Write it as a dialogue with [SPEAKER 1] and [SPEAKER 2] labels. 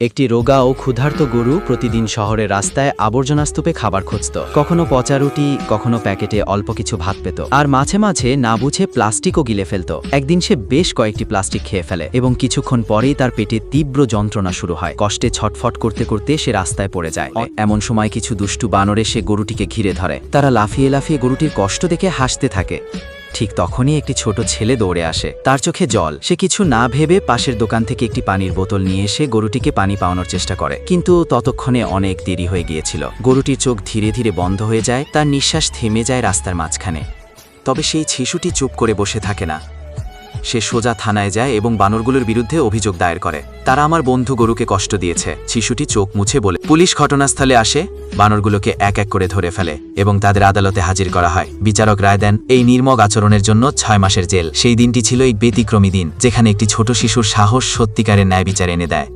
[SPEAKER 1] একটি রোগা ও ক্ষুধার্ত গরু প্রতিদিন শহরের রাস্তায় আবর্জনা স্তূপে খাবার খুঁজত। কখনো পচা রুটি, কখনো প্যাকেটে অল্প কিছু ভাত পেত, আর মাঝে মাঝে না বুঝে প্লাস্টিকও গিলে ফেলত। একদিন সে বেশ কয়েকটি প্লাস্টিক খেয়ে ফেলে এবং কিছুক্ষণ পরেই তার পেটে তীব্র যন্ত্রণা শুরু হয়। কষ্টে ছটফট করতে করতে সে রাস্তায় পড়ে যায়। এমন সময় কিছু দুষ্টু বানরে সে গরুটিকে ঘিরে ধরে। তারা লাফিয়ে লাফিয়ে গরুটির কষ্ট দেখে হাসতে থাকে। ঠিক তখনই একটি ছোট ছেলে দৌড়ে আসে, তার চোখে জল। সে কিছু না ভেবে পাশের দোকান থেকে একটি পানির বোতল নিয়ে এসে গরুটিকে পানি পাওয়ানোর চেষ্টা করে, কিন্তু ততক্ষণে অনেক দেরি হয়ে গিয়েছিল। গরুটির চোখ ধীরে ধীরে বন্ধ হয়ে যায়, তার নিঃশ্বাস থেমে যায় রাস্তার মাঝখানে। তবে সেই শিশুটি চুপ করে বসে থাকে না। সে সোজা থানায় যায় এবং বানরগুলোর বিরুদ্ধে অভিযোগ দায়ের করে। তারা আমার বন্ধু গরুকে কষ্ট দিয়েছে। শিশুটি চোখ মুছে বলে। পুলিশ ঘটনাস্থলে আসে, বানরগুলোকে এক এক করে ধরে ফেলে এবং তাদের আদালতে হাজির করা হয়। বিচারক রায় দেন এই নির্মম আচরণের জন্য 6 মাসের জেল। সেই দিনটি ছিল এক ব্যতিক্রমী দিন, যেখানে একটি ছোট শিশুর সাহস সত্যিকারের ন্যায় বিচার এনে দেয়।